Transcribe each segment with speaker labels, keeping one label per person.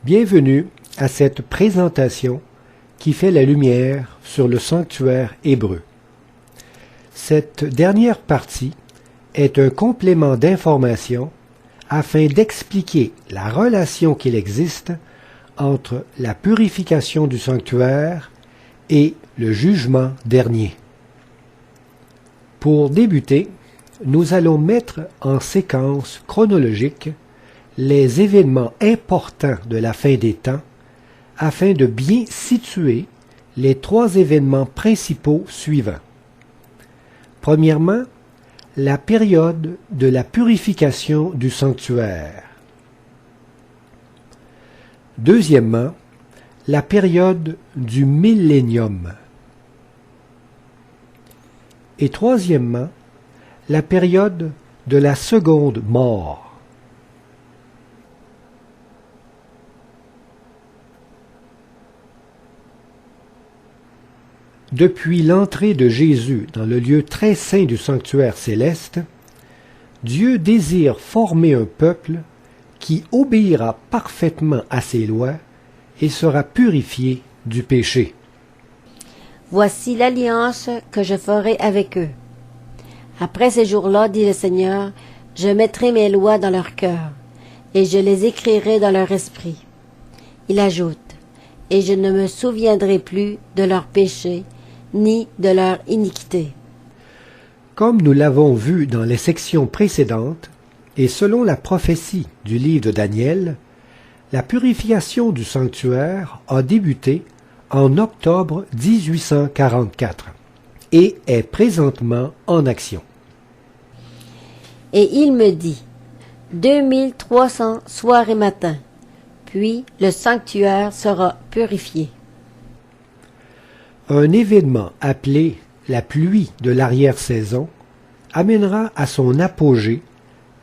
Speaker 1: Bienvenue à cette présentation qui fait la lumière sur le sanctuaire hébreu. Cette dernière partie est un complément d'information afin d'expliquer la relation qu'il existe entre la purification du sanctuaire et le jugement dernier. Pour débuter, nous allons mettre en séquence chronologique les événements importants de la fin des temps afin de bien situer les trois événements principaux suivants. Premièrement, la période de la purification du sanctuaire. Deuxièmement, la période du millénium. Et troisièmement, la période de la seconde mort. Depuis l'entrée de Jésus dans le lieu très saint du sanctuaire céleste, Dieu désire former un peuple qui obéira parfaitement à ses lois et sera purifié du péché.
Speaker 2: Voici l'alliance que je ferai avec eux. Après ces jours-là, dit le Seigneur, je mettrai mes lois dans leur cœur, et je les écrirai dans leur esprit. Il ajoute, et je ne me souviendrai plus de leurs péchés, ni de leur iniquité.
Speaker 1: Comme nous l'avons vu dans les sections précédentes, et selon la prophétie du livre de Daniel, la purification du sanctuaire a débuté en octobre 1844 et est présentement en action.
Speaker 2: Et il me dit, 2300 soirs et matins, puis le sanctuaire sera purifié.
Speaker 1: Un événement appelé la pluie de l'arrière-saison amènera à son apogée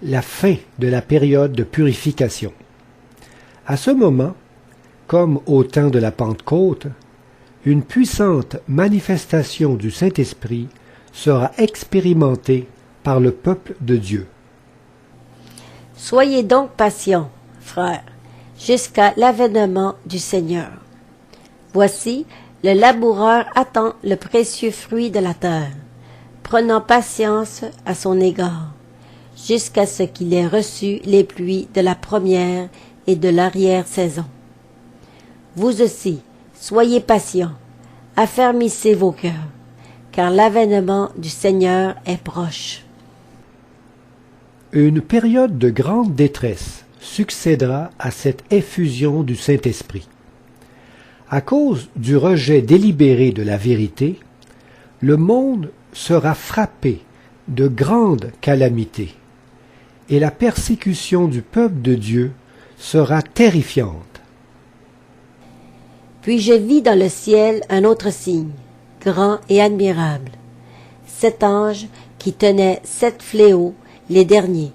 Speaker 1: la fin de la période de purification. À ce moment, comme au temps de la Pentecôte, une puissante manifestation du Saint-Esprit sera expérimentée par le peuple de Dieu.
Speaker 2: Soyez donc patients, frères, jusqu'à l'avènement du Seigneur. Voici, le laboureur attend le précieux fruit de la terre, prenant patience à son égard, jusqu'à ce qu'il ait reçu les pluies de la première et de l'arrière-saison. Vous aussi, soyez patients, affermissez vos cœurs, car l'avènement du Seigneur est proche.
Speaker 1: Une période de grande détresse succédera à cette effusion du Saint-Esprit. À cause du rejet délibéré de la vérité, le monde sera frappé de grandes calamités, et la persécution du peuple de Dieu sera terrifiante.
Speaker 2: Puis je vis dans le ciel un autre signe, grand et admirable, 7 anges qui tenaient 7 fléaux, les derniers,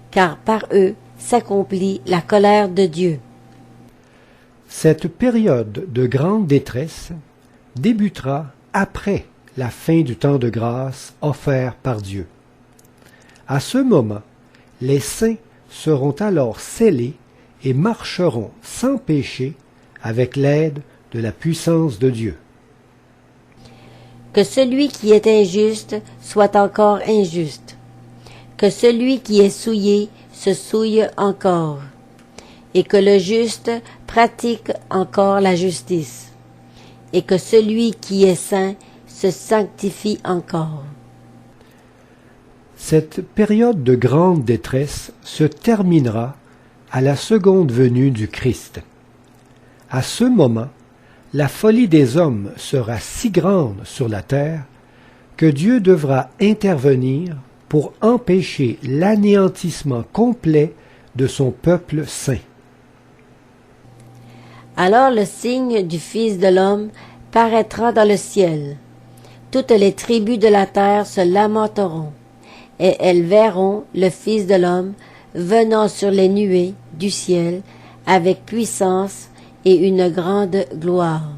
Speaker 2: car par eux s'accomplit la colère de Dieu.
Speaker 1: Cette période de grande détresse débutera après la fin du temps de grâce offert par Dieu. À ce moment, les saints seront alors scellés et marcheront sans péché avec l'aide de la puissance de Dieu.
Speaker 2: Que celui qui est injuste soit encore injuste, que celui qui est souillé se souille encore, et que le juste pratique encore la justice, et que celui qui est saint se sanctifie encore.
Speaker 1: Cette période de grande détresse se terminera à la seconde venue du Christ. À ce moment, la folie des hommes sera si grande sur la terre que Dieu devra intervenir pour empêcher l'anéantissement complet de son peuple saint.
Speaker 2: Alors le signe du Fils de l'homme paraîtra dans le ciel. Toutes les tribus de la terre se lamenteront, et elles verront le Fils de l'homme venant sur les nuées du ciel avec puissance et une grande gloire.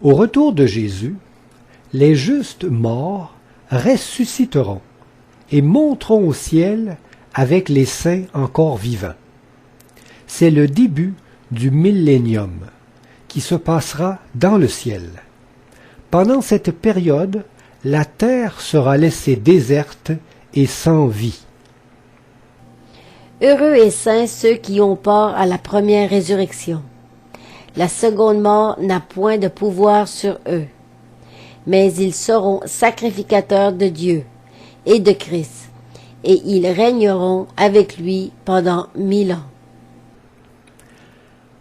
Speaker 1: Au retour de Jésus, les justes morts ressusciteront et monteront au ciel avec les saints encore vivants. C'est le début du millénium qui se passera dans le ciel. Pendant cette période, la terre sera laissée déserte et sans vie.
Speaker 2: Heureux et saints ceux qui ont part à la première résurrection. La seconde mort n'a point de pouvoir sur eux, mais ils seront sacrificateurs de Dieu et de Christ, et ils régneront avec lui pendant 1000 ans.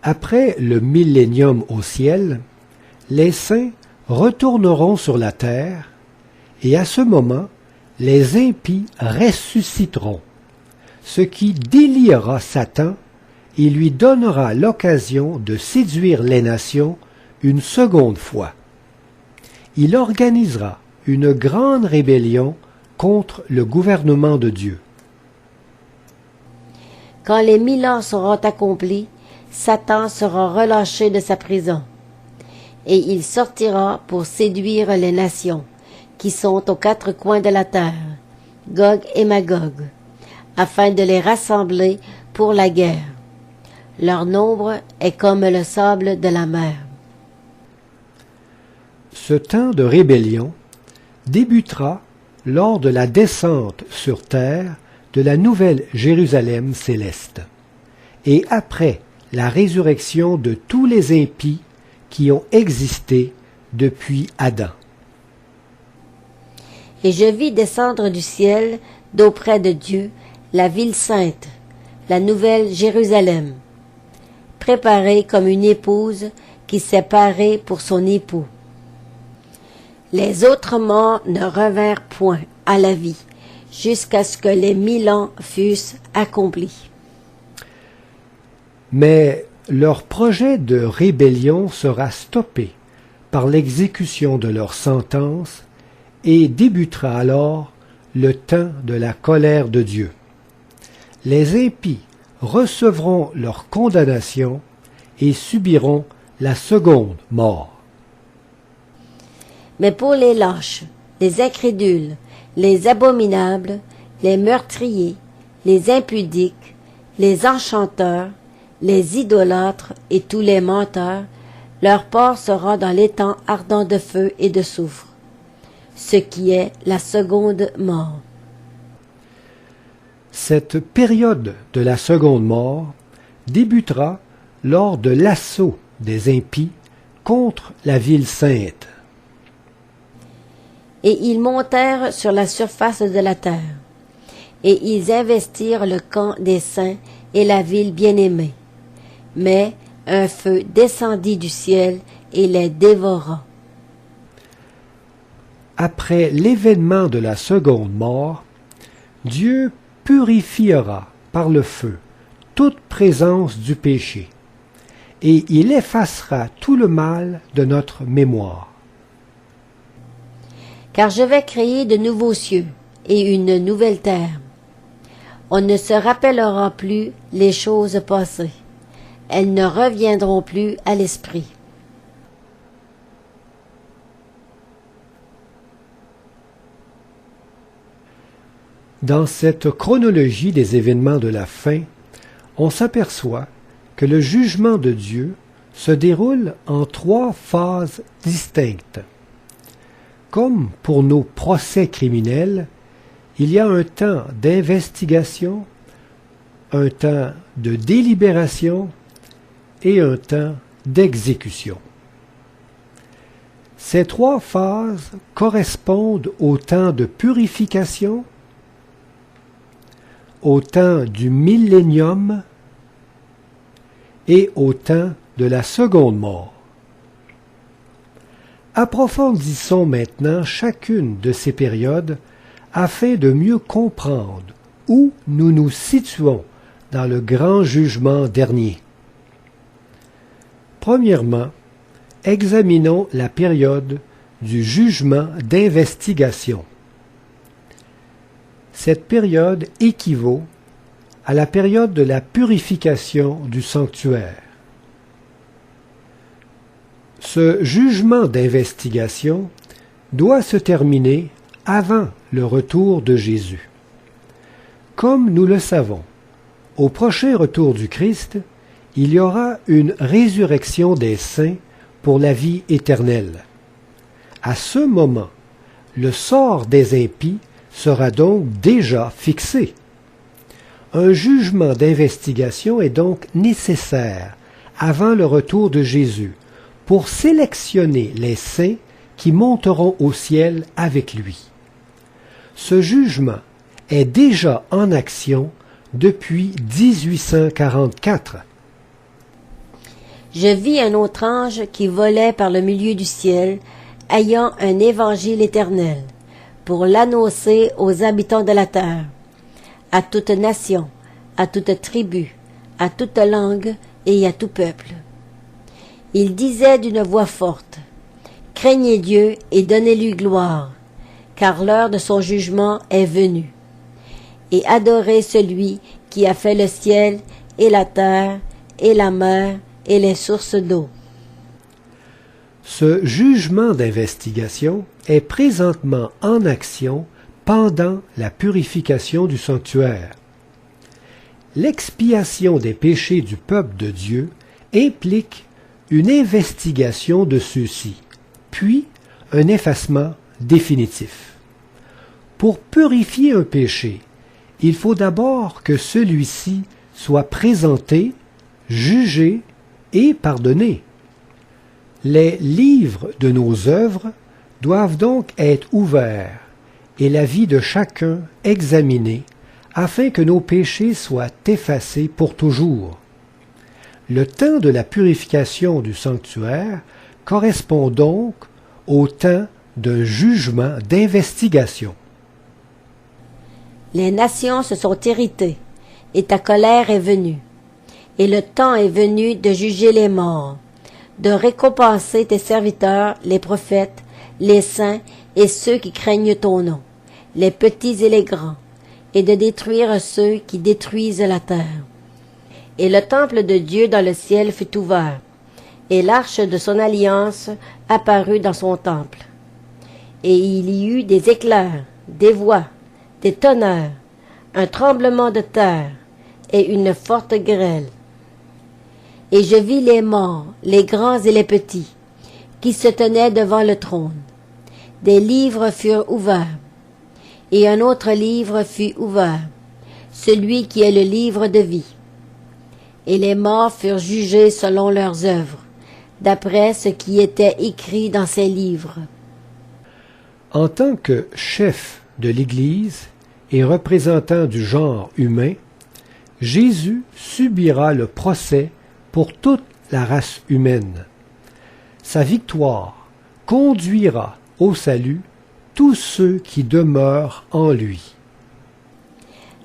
Speaker 1: Après le millénium au ciel, les saints retourneront sur la terre, et à ce moment, les impies ressusciteront, ce qui déliera Satan et lui donnera l'occasion de séduire les nations une seconde fois. Il organisera une grande rébellion contre le gouvernement de Dieu.
Speaker 2: Quand les 1000 ans seront accomplis, Satan sera relâché de sa prison, et il sortira pour séduire les nations, qui sont aux quatre coins de la terre, Gog et Magog, afin de les rassembler pour la guerre. Leur nombre est comme le sable de la mer.
Speaker 1: Ce temps de rébellion débutera lors de la descente sur terre de la nouvelle Jérusalem céleste, et après la résurrection de tous les impies qui ont existé depuis Adam.
Speaker 2: Et je vis descendre du ciel, d'auprès de Dieu, la ville sainte, la nouvelle Jérusalem, préparée comme une épouse qui s'est parée pour son époux. Les autres morts ne revinrent point à la vie, jusqu'à ce que les 1000 ans fussent accomplis.
Speaker 1: Mais leur projet de rébellion sera stoppé par l'exécution de leur sentence et débutera alors le temps de la colère de Dieu. Les impies recevront leur condamnation et subiront la seconde mort.
Speaker 2: Mais pour les lâches, les incrédules, les abominables, les meurtriers, les impudiques, les enchanteurs, les idolâtres et tous les menteurs, leur part sera dans l'étang ardent de feu et de soufre, ce qui est la seconde mort.
Speaker 1: Cette période de la seconde mort débutera lors de l'assaut des impies contre la ville sainte.
Speaker 2: Et ils montèrent sur la surface de la terre, et ils investirent le camp des saints et la ville bien-aimée. Mais un feu descendit du ciel et les dévora.
Speaker 1: Après l'événement de la seconde mort, Dieu purifiera par le feu toute présence du péché, et il effacera tout le mal de notre mémoire.
Speaker 2: Car je vais créer de nouveaux cieux et une nouvelle terre. On ne se rappellera plus les choses passées. Elles ne reviendront plus à l'esprit.
Speaker 1: Dans cette chronologie des événements de la fin, on s'aperçoit que le jugement de Dieu se déroule en 3 phases distinctes. Comme pour nos procès criminels, il y a un temps d'investigation, un temps de délibération et un temps d'exécution. Ces 3 phases correspondent au temps de purification, au temps du millénium et au temps de la seconde mort. Approfondissons maintenant chacune de ces périodes afin de mieux comprendre où nous nous situons dans le grand jugement dernier. Premièrement, examinons la période du jugement d'investigation. Cette période équivaut à la période de la purification du sanctuaire. Ce jugement d'investigation doit se terminer avant le retour de Jésus. Comme nous le savons, au prochain retour du Christ, il y aura une résurrection des saints pour la vie éternelle. À ce moment, le sort des impies sera donc déjà fixé. Un jugement d'investigation est donc nécessaire avant le retour de Jésus pour sélectionner les saints qui monteront au ciel avec lui. Ce jugement est déjà en action depuis 1844.
Speaker 2: Je vis un autre ange qui volait par le milieu du ciel, ayant un évangile éternel, pour l'annoncer aux habitants de la terre, à toute nation, à toute tribu, à toute langue et à tout peuple. Il disait d'une voix forte, « Craignez Dieu et donnez-lui gloire, car l'heure de son jugement est venue. Et adorez celui qui a fait le ciel et la terre et la mer et les sources d'eau. »
Speaker 1: Ce jugement d'investigation est présentement en action pendant la purification du sanctuaire. L'expiation des péchés du peuple de Dieu implique une investigation de ceux-ci, puis un effacement définitif. Pour purifier un péché, il faut d'abord que celui-ci soit présenté, jugé et pardonné. Les livres de nos œuvres doivent donc être ouverts et la vie de chacun examinée afin que nos péchés soient effacés pour toujours. Le temps de la purification du sanctuaire correspond donc au temps d'un jugement d'investigation.
Speaker 2: Les nations se sont irritées, et ta colère est venue. Et le temps est venu de juger les morts, de récompenser tes serviteurs, les prophètes, les saints et ceux qui craignent ton nom, les petits et les grands, et de détruire ceux qui détruisent la terre. Et le temple de Dieu dans le ciel fut ouvert, et l'arche de son alliance apparut dans son temple. Et il y eut des éclairs, des voix, des tonnerres, un tremblement de terre et une forte grêle. Et je vis les morts, les grands et les petits, qui se tenaient devant le trône. Des livres furent ouverts, et un autre livre fut ouvert, celui qui est le livre de vie. Et les morts furent jugés selon leurs œuvres, d'après ce qui était écrit dans ces livres.
Speaker 1: En tant que chef de l'Église et représentant du genre humain, Jésus subira le procès pour toute la race humaine. Sa victoire conduira au salut tous ceux qui demeurent en lui.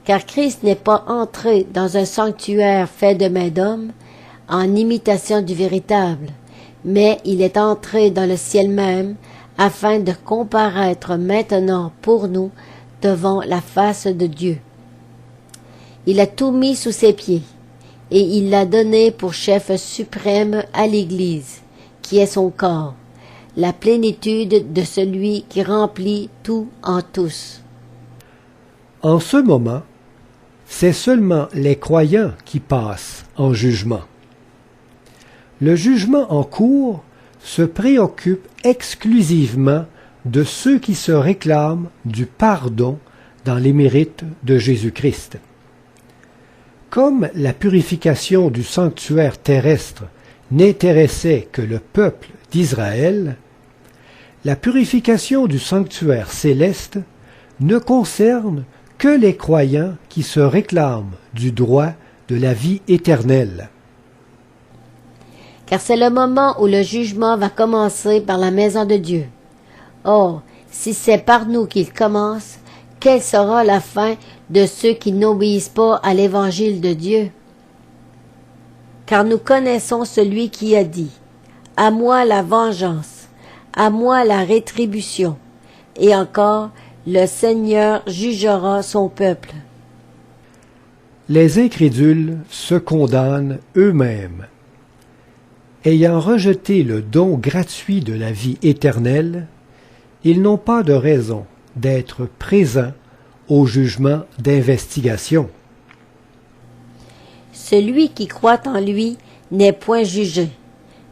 Speaker 2: Car Christ n'est pas entré dans un sanctuaire fait de main d'homme, en imitation du véritable, mais il est entré dans le ciel même, afin de comparaître maintenant pour nous devant la face de Dieu. Il a tout mis sous ses pieds, et il l'a donné pour chef suprême à l'Église, qui est son corps, la plénitude de celui qui remplit tout en tous.
Speaker 1: En ce moment, c'est seulement les croyants qui passent en jugement. Le jugement en cours se préoccupe exclusivement de ceux qui se réclament du pardon dans les mérites de Jésus-Christ. Comme la purification du sanctuaire terrestre n'intéressait que le peuple d'Israël, la purification du sanctuaire céleste ne concerne que les croyants qui se réclament du droit de la vie éternelle.
Speaker 2: Car c'est le moment où le jugement va commencer par la maison de Dieu. Or, si c'est par nous qu'il commence, quelle sera la fin de ceux qui n'obéissent pas à l'évangile de Dieu? Car nous connaissons celui qui a dit, « À moi la vengeance, à moi la rétribution. » Et encore, le Seigneur jugera son peuple.
Speaker 1: Les incrédules se condamnent eux-mêmes. Ayant rejeté le don gratuit de la vie éternelle, ils n'ont pas de raison d'être présents au jugement d'investigation.
Speaker 2: Celui qui croit en lui n'est point jugé,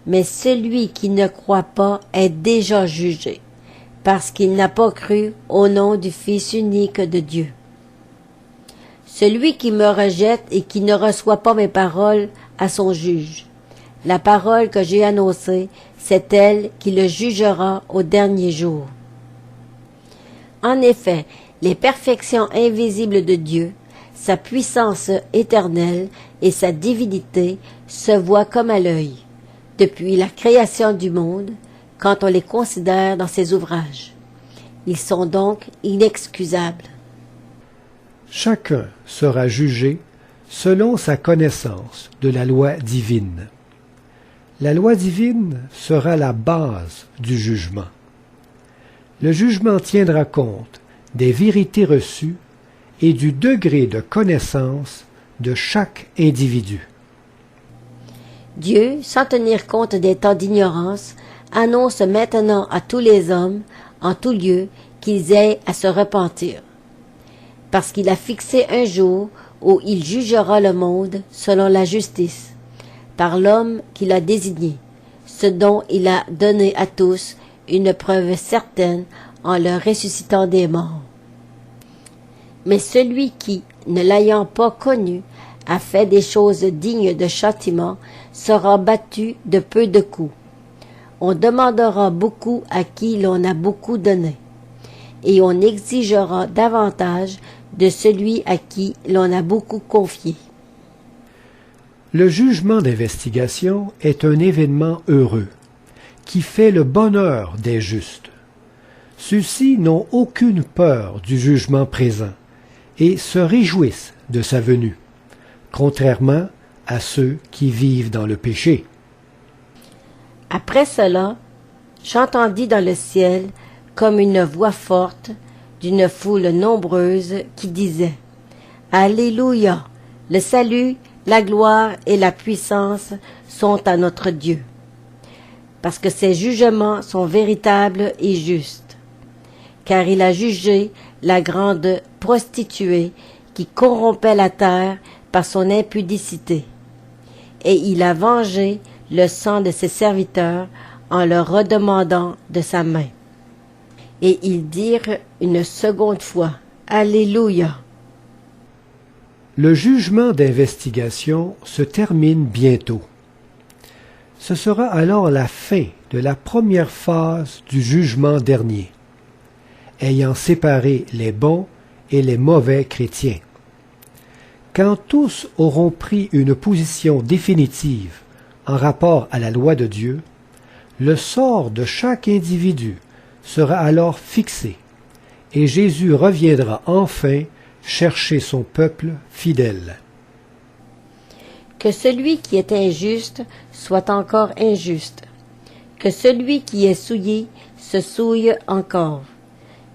Speaker 2: mais celui qui ne croit pas est déjà jugé, parce qu'il n'a pas cru au nom du Fils unique de Dieu. Celui qui me rejette et qui ne reçoit pas mes paroles a son juge. La parole que j'ai annoncée, c'est elle qui le jugera au dernier jour. En effet, les perfections invisibles de Dieu, sa puissance éternelle et sa divinité se voient comme à l'œil, depuis la création du monde, quand on les considère dans ses ouvrages. Ils sont donc inexcusables.
Speaker 1: Chacun sera jugé selon sa connaissance de la loi divine. La loi divine sera la base du jugement. Le jugement tiendra compte des vérités reçues et du degré de connaissance de chaque individu.
Speaker 2: Dieu, sans tenir compte des temps d'ignorance, annonce maintenant à tous les hommes, en tout lieu, qu'ils aient à se repentir. Parce qu'il a fixé un jour où il jugera le monde selon la justice, par l'homme qu'il a désigné, ce dont il a donné à tous une preuve certaine en le ressuscitant des morts. Mais celui qui, ne l'ayant pas connu, a fait des choses dignes de châtiment, sera battu de peu de coups. On demandera beaucoup à qui l'on a beaucoup donné, et on exigera davantage de celui à qui l'on a beaucoup confié.
Speaker 1: Le jugement d'investigation est un événement heureux, qui fait le bonheur des justes. Ceux-ci n'ont aucune peur du jugement présent et se réjouissent de sa venue, contrairement à ceux qui vivent dans le péché.
Speaker 2: Après cela, j'entendis dans le ciel comme une voix forte d'une foule nombreuse qui disait « Alléluia! Le salut, la gloire et la puissance sont à notre Dieu, parce que ses jugements sont véritables et justes, car il a jugé la grande prostituée qui corrompait la terre par son impudicité, et il a vengé le sang de ses serviteurs en leur redemandant de sa main. » Et ils dirent une seconde fois « Alléluia !»
Speaker 1: Le jugement d'investigation se termine bientôt. Ce sera alors la fin de la première phase du jugement dernier, ayant séparé les bons et les mauvais chrétiens. Quand tous auront pris une position définitive en rapport à la loi de Dieu, le sort de chaque individu sera alors fixé, et Jésus reviendra enfin chercher son peuple fidèle.
Speaker 2: Que celui qui est injuste soit encore injuste, que celui qui est souillé se souille encore,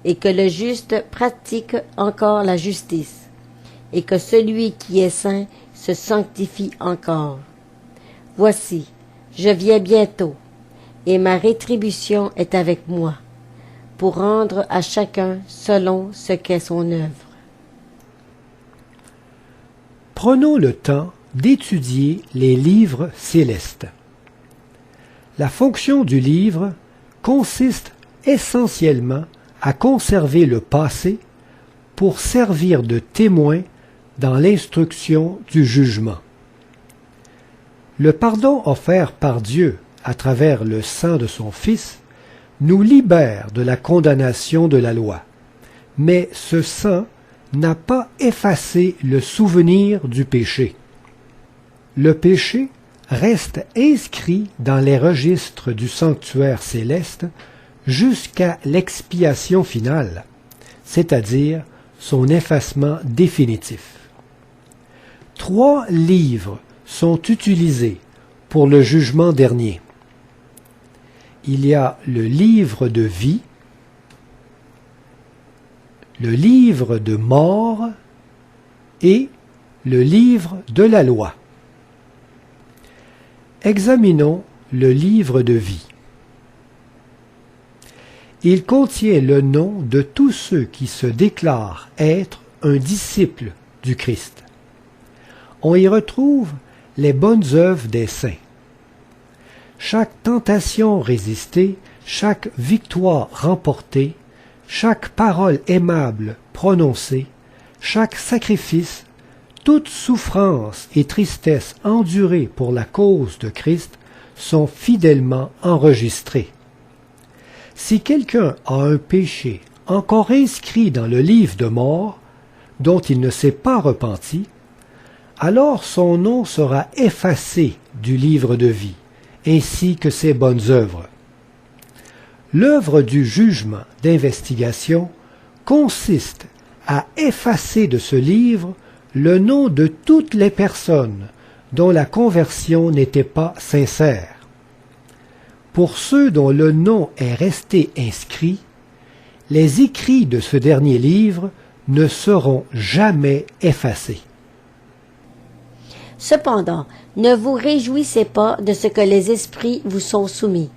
Speaker 2: et que le juste pratique encore la justice, et que celui qui est saint se sanctifie encore. Voici, je viens bientôt, et ma rétribution est avec moi, pour rendre à chacun selon ce qu'est son œuvre.
Speaker 1: Prenons le temps d'étudier les livres célestes. La fonction du livre consiste essentiellement à conserver le passé pour servir de témoin dans l'instruction du jugement. Le pardon offert par Dieu à travers le sang de son Fils nous libère de la condamnation de la loi, mais ce sang n'a pas effacé le souvenir du péché. Le péché reste inscrit dans les registres du sanctuaire céleste jusqu'à l'expiation finale, c'est-à-dire son effacement définitif. 3 livres sont utilisés pour le jugement dernier. Il y a le livre de vie, le livre de mort et le livre de la loi. Examinons le livre de vie. Il contient le nom de tous ceux qui se déclarent être un disciple du Christ. On y retrouve les bonnes œuvres des saints. Chaque tentation résistée, chaque victoire remportée, chaque parole aimable prononcée, chaque sacrifice, toute souffrance et tristesse endurée pour la cause de Christ sont fidèlement enregistrés. Si quelqu'un a un péché encore inscrit dans le livre de mort, dont il ne s'est pas repenti, alors son nom sera effacé du livre de vie, ainsi que ses bonnes œuvres. L'œuvre du jugement d'investigation consiste à effacer de ce livre le nom de toutes les personnes dont la conversion n'était pas sincère. Pour ceux dont le nom est resté inscrit, les écrits de ce dernier livre ne seront jamais effacés.
Speaker 2: Cependant, ne vous réjouissez pas de ce que les esprits vous sont soumis,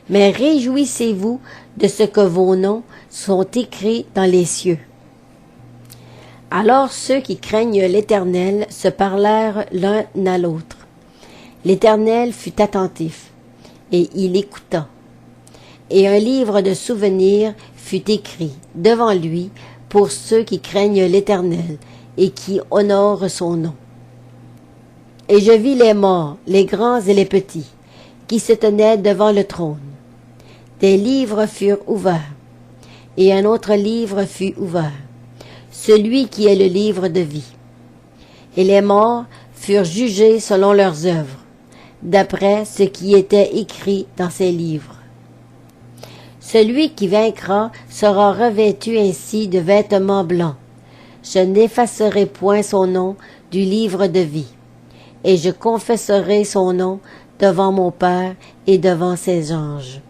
Speaker 2: mais réjouissez-vous de ce que vos noms sont écrits dans les cieux. Alors ceux qui craignent l'Éternel se parlèrent l'un à l'autre. L'Éternel fut attentif, et il écouta. Et un livre de souvenirs fut écrit devant lui pour ceux qui craignent l'Éternel et qui honorent son nom. Et je vis les morts, les grands et les petits, qui se tenaient devant le trône. Des livres furent ouverts, et un autre livre fut ouvert, celui qui est le livre de vie. Et les morts furent jugés selon leurs œuvres, d'après ce qui était écrit dans ces livres. Celui qui vaincra sera revêtu ainsi de vêtements blancs. Je n'effacerai point son nom du livre de vie, et je confesserai son nom devant mon Père et devant ses anges.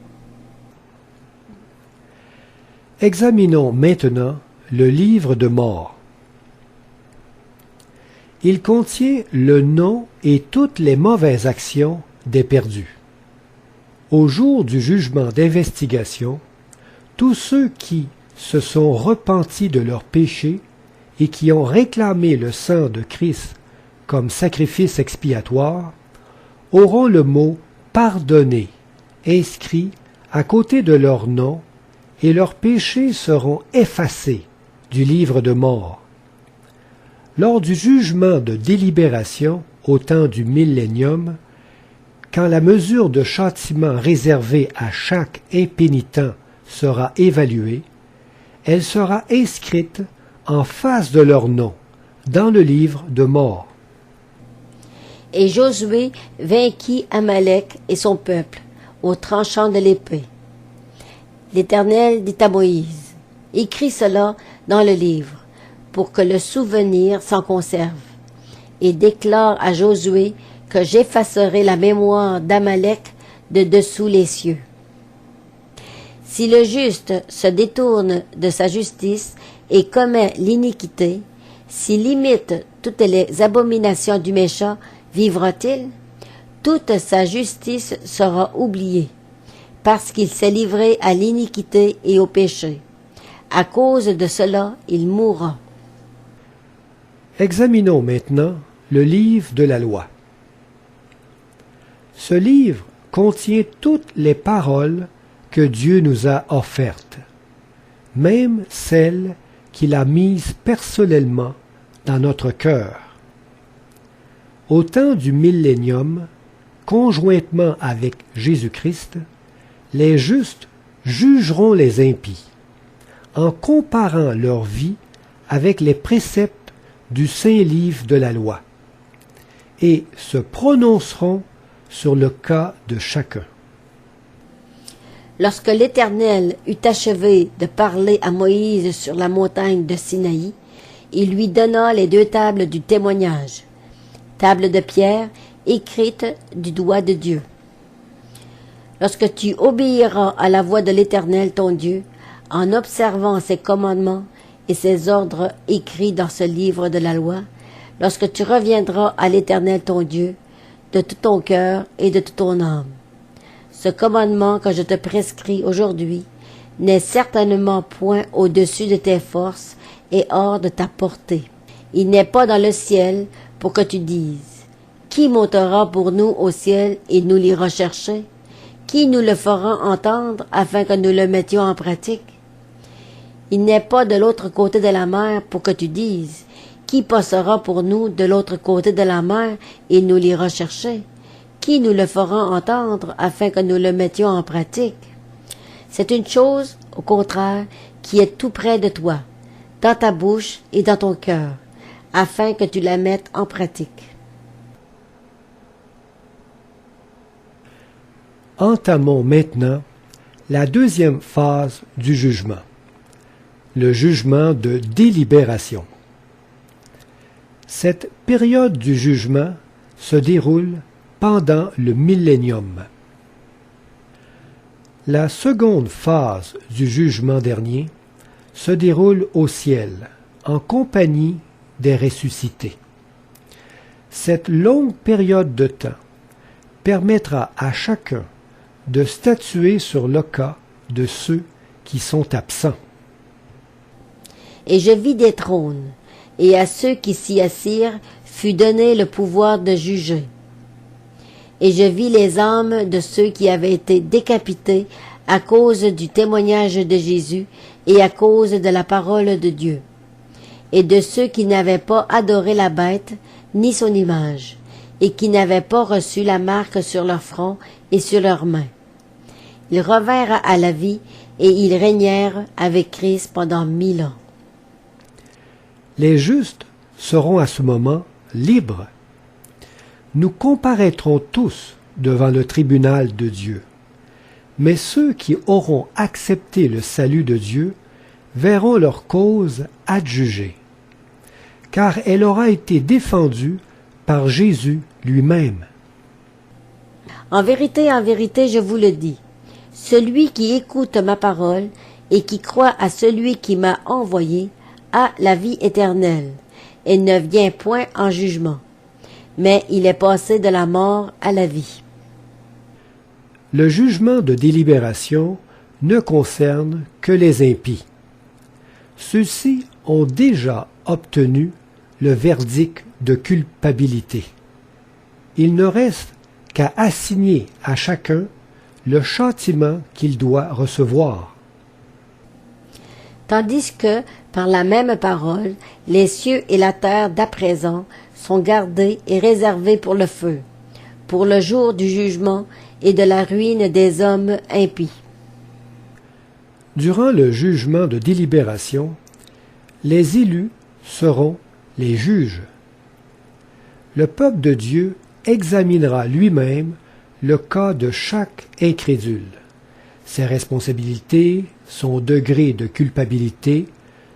Speaker 1: Examinons maintenant le livre de mort. Il contient le nom et toutes les mauvaises actions des perdus. Au jour du jugement d'investigation, tous ceux qui se sont repentis de leurs péchés et qui ont réclamé le sang de Christ comme sacrifice expiatoire auront le mot « pardonné » inscrit à côté de leur nom et leurs péchés seront effacés du livre de mort. Lors du jugement de délibération au temps du millénium, quand la mesure de châtiment réservée à chaque impénitent sera évaluée, elle sera inscrite en face de leur nom dans le livre de mort.
Speaker 2: Et Josué vainquit Amalek et son peuple au tranchant de l'épée. L'Éternel dit à Moïse, « Écris cela dans le livre, pour que le souvenir s'en conserve, et déclare à Josué que j'effacerai la mémoire d'Amalek de dessous les cieux. Si le juste se détourne de sa justice et commet l'iniquité, s'il imite toutes les abominations du méchant, vivra-t-il? Toute sa justice sera oubliée, parce qu'il s'est livré à l'iniquité et au péché. À cause de cela, il mourra. »
Speaker 1: Examinons maintenant le livre de la loi. Ce livre contient toutes les paroles que Dieu nous a offertes, même celles qu'il a mises personnellement dans notre cœur. Au temps du millénium, conjointement avec Jésus-Christ, les justes jugeront les impies, en comparant leur vie avec les préceptes du saint livre de la loi, et se prononceront sur le cas de chacun.
Speaker 2: Lorsque l'Éternel eut achevé de parler à Moïse sur la montagne de Sinaï, il lui donna les 2 tables du témoignage, tables de pierre écrites du doigt de Dieu. Lorsque tu obéiras à la voix de l'Éternel ton Dieu, en observant ses commandements et ses ordres écrits dans ce livre de la loi, lorsque tu reviendras à l'Éternel ton Dieu, de tout ton cœur et de toute ton âme. Ce commandement que je te prescris aujourd'hui, n'est certainement point au-dessus de tes forces et hors de ta portée. Il n'est pas dans le ciel pour que tu dises, qui montera pour nous au ciel et nous l'ira chercher? Qui nous le fera entendre afin que nous le mettions en pratique? Il n'est pas de l'autre côté de la mer pour que tu dises, qui passera pour nous de l'autre côté de la mer et nous l'ira chercher? Qui nous le fera entendre afin que nous le mettions en pratique? C'est une chose, au contraire, qui est tout près de toi, dans ta bouche et dans ton cœur, afin que tu la mettes en pratique.
Speaker 1: Entamons maintenant la deuxième phase du jugement, le jugement de délibération. Cette période du jugement se déroule pendant le millénium. La seconde phase du jugement dernier se déroule au ciel, en compagnie des ressuscités. Cette longue période de temps permettra à chacun de statuer sur le cas de ceux qui sont absents.
Speaker 2: Et je vis des trônes, et à ceux qui s'y assirent fut donné le pouvoir de juger. Et je vis les âmes de ceux qui avaient été décapités à cause du témoignage de Jésus et à cause de la parole de Dieu, et de ceux qui n'avaient pas adoré la bête ni son image, et qui n'avaient pas reçu la marque sur leur front et sur leurs mains. Ils revinrent à la vie et ils régnèrent avec Christ pendant 1000 ans.
Speaker 1: Les justes seront à ce moment libres. Nous comparaîtrons tous devant le tribunal de Dieu. Mais ceux qui auront accepté le salut de Dieu verront leur cause adjugée, car elle aura été défendue par Jésus lui-même.
Speaker 2: En vérité, je vous le dis, celui qui écoute ma parole et qui croit à celui qui m'a envoyé a la vie éternelle, et ne vient point en jugement, mais il est passé de la mort à la vie.
Speaker 1: Le jugement de délibération ne concerne que les impies. Ceux-ci ont déjà obtenu le verdict de culpabilité. Il ne reste qu'à assigner à chacun le châtiment qu'il doit recevoir.
Speaker 2: Tandis que, par la même parole, les cieux et la terre d'à présent sont gardés et réservés pour le feu, pour le jour du jugement et de la ruine des hommes impies.
Speaker 1: Durant le jugement de délibération, les élus seront les juges. Le peuple de Dieu examinera lui-même le cas de chaque incrédule, ses responsabilités, son degré de culpabilité,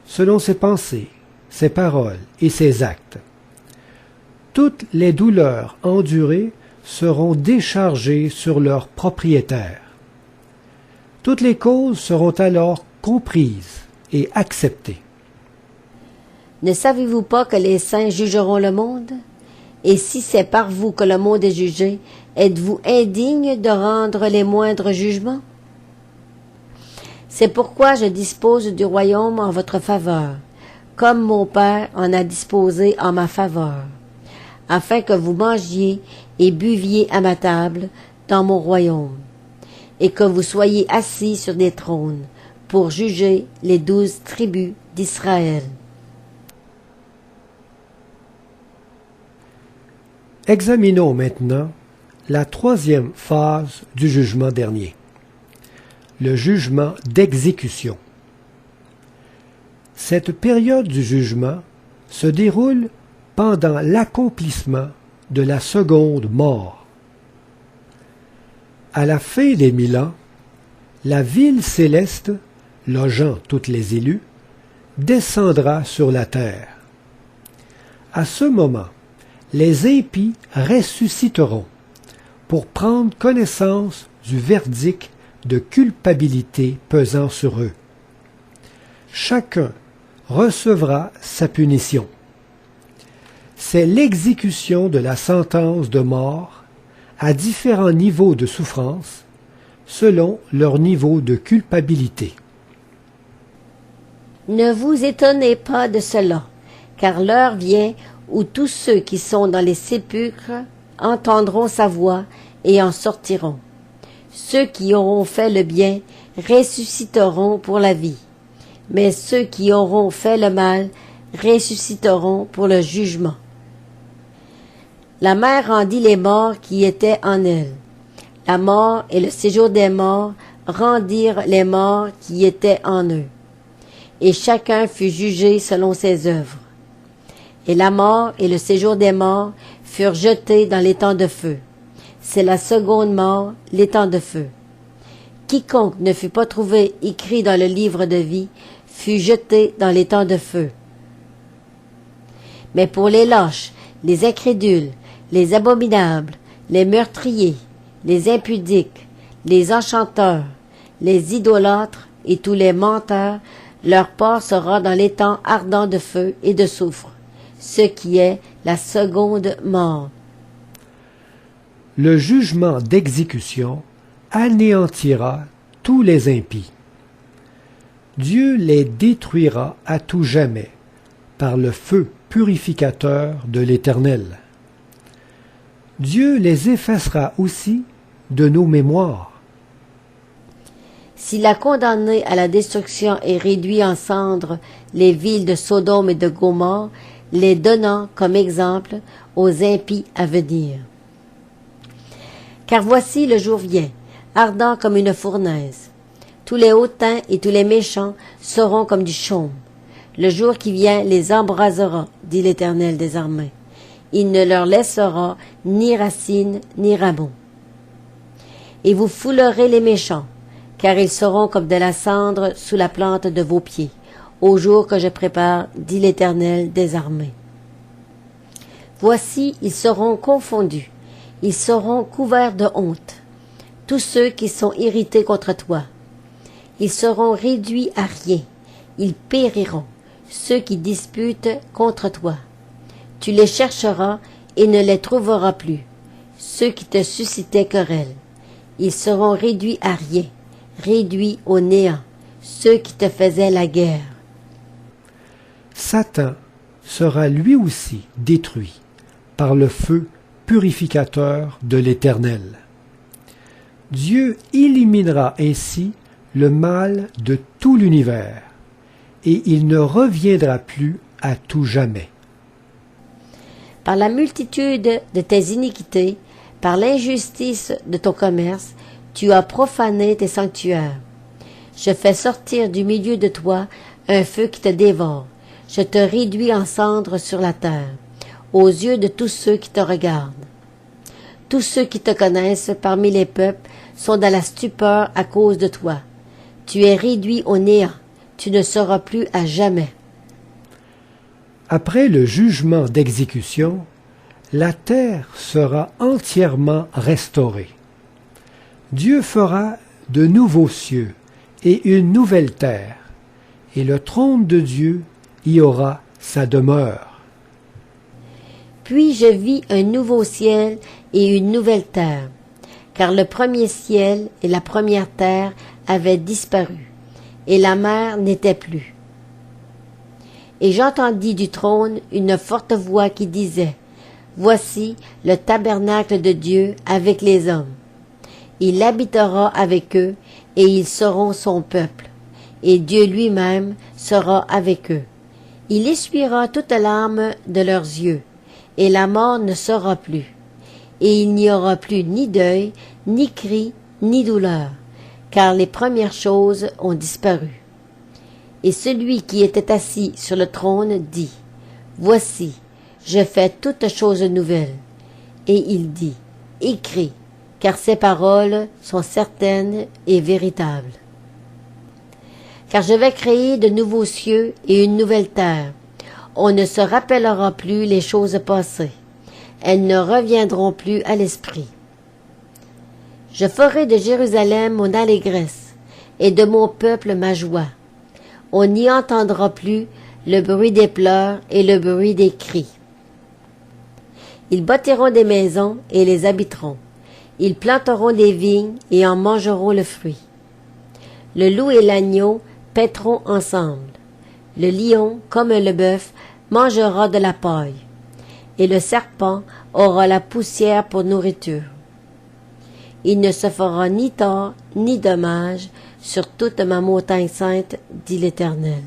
Speaker 1: selon ses pensées, ses paroles et ses actes. Toutes les douleurs endurées seront déchargées sur leurs propriétaires. Toutes les causes seront alors comprises et acceptées.
Speaker 2: Ne savez-vous pas que les saints jugeront le monde? Et si c'est par vous que le monde est jugé, êtes-vous indigne de rendre les moindres jugements? C'est pourquoi je dispose du royaume en votre faveur, comme mon Père en a disposé en ma faveur, afin que vous mangiez et buviez à ma table dans mon royaume, et que vous soyez assis sur des trônes pour juger les 12 tribus d'Israël.
Speaker 1: Examinons maintenant la troisième phase du jugement dernier, le jugement d'exécution. Cette période du jugement se déroule pendant l'accomplissement de la seconde mort. À la fin des 1000 ans, la ville céleste, logeant toutes les élus, descendra sur la terre. À ce moment, les impies ressusciteront pour prendre connaissance du verdict de culpabilité pesant sur eux. Chacun recevra sa punition. C'est l'exécution de la sentence de mort à différents niveaux de souffrance selon leur niveau de culpabilité.
Speaker 2: Ne vous étonnez pas de cela, car l'heure vient où tous ceux qui sont dans les sépulcres entendront sa voix et en sortiront. Ceux qui auront fait le bien ressusciteront pour la vie, mais ceux qui auront fait le mal ressusciteront pour le jugement. La mer rendit les morts qui étaient en elle. La mort et le séjour des morts rendirent les morts qui étaient en eux. Et chacun fut jugé selon ses œuvres. Et la mort et le séjour des morts furent jetés dans l'étang de feu. C'est la seconde mort, l'étang de feu. Quiconque ne fut pas trouvé écrit dans le livre de vie fut jeté dans l'étang de feu. Mais pour les lâches, les incrédules, les abominables, les meurtriers, les impudiques, les enchanteurs, les idolâtres et tous les menteurs, leur part sera dans l'étang ardent de feu et de soufre, ce qui est la seconde mort.
Speaker 1: Le jugement d'exécution anéantira tous les impies. Dieu les détruira à tout jamais par le feu purificateur de l'Éternel. Dieu les effacera aussi de nos mémoires.
Speaker 2: S'il a condamné à la destruction et réduit en cendres les villes de Sodome et de Gomorrhe, les donnant comme exemple aux impies à venir. Car voici le jour vient, ardent comme une fournaise. Tous les hautains et tous les méchants seront comme du chaume. Le jour qui vient les embrasera, dit l'Éternel des armées. Il ne leur laissera ni racines ni rameaux. Et vous foulerez les méchants, car ils seront comme de la cendre sous la plante de vos pieds, au jour que je prépare, dit l'Éternel des armées. Voici, ils seront confondus, ils seront couverts de honte, tous ceux qui sont irrités contre toi. Ils seront réduits à rien, ils périront, ceux qui disputent contre toi. Tu les chercheras et ne les trouveras plus, ceux qui te suscitaient querelle. Ils seront réduits à rien, réduits au néant, ceux qui te faisaient la guerre.
Speaker 1: Satan sera lui aussi détruit par le feu purificateur de l'Éternel. Dieu éliminera ainsi le mal de tout l'univers, et il ne reviendra plus à tout jamais.
Speaker 2: Par la multitude de tes iniquités, par l'injustice de ton commerce, tu as profané tes sanctuaires. Je fais sortir du milieu de toi un feu qui te dévore. Je te réduis en cendres sur la terre, aux yeux de tous ceux qui te regardent. Tous ceux qui te connaissent parmi les peuples sont dans la stupeur à cause de toi. Tu es réduit au néant, tu ne seras plus à jamais.
Speaker 1: Après le jugement d'exécution, la terre sera entièrement restaurée. Dieu fera de nouveaux cieux et une nouvelle terre, et le trône de Dieu y aura sa demeure.
Speaker 2: Puis je vis un nouveau ciel et une nouvelle terre, car le premier ciel et la première terre avaient disparu, et la mer n'était plus. Et j'entendis du trône une forte voix qui disait, « Voici le tabernacle de Dieu avec les hommes. Il habitera avec eux, et ils seront son peuple, et Dieu lui-même sera avec eux. Il essuiera toute larme de leurs yeux, et la mort ne sera plus. Et il n'y aura plus ni deuil, ni cri, ni douleur, car les premières choses ont disparu. » Et celui qui était assis sur le trône dit, « Voici, je fais toutes choses nouvelles. » Et il dit, « Écris, car ces paroles sont certaines et véritables. Car je vais créer de nouveaux cieux et une nouvelle terre. On ne se rappellera plus les choses passées. Elles ne reviendront plus à l'esprit. Je ferai de Jérusalem mon allégresse, et de mon peuple ma joie. On n'y entendra plus le bruit des pleurs et le bruit des cris. Ils bâtiront des maisons et les habiteront. Ils planteront des vignes et en mangeront le fruit. Le loup et l'agneau paîtront ensemble. Le lion, comme le bœuf, mangera de la paille, et le serpent aura la poussière pour nourriture. Il ne se fera ni tort, ni dommage sur toute ma montagne sainte, dit l'Éternel.